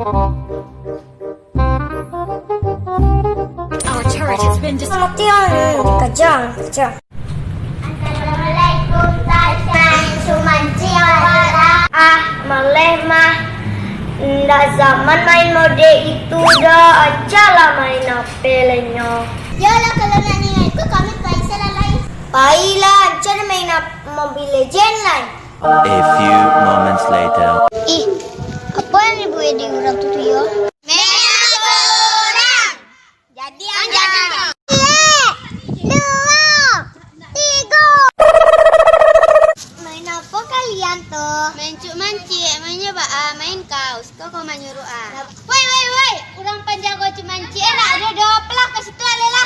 Our turret has been destroyed. Latihan, kejar. Assalamualaikum Tarzan Sumanci meleh mah ndak zaman main mode itu dah aja lah main apelnya. Ya lah kalau nanya kami Faisal lain. Baiklah, jangan main Mobile Legends lain. A few moments later. Ih, apa yang dibuat di orang tu ya? Main orang. Jadi anda. Main apa kalian tuh? Main cuk manci, mainnya main kaos. Kau menyuruh Woi, orang panjago cuk manci, ada 2 pelak kasih telah lela.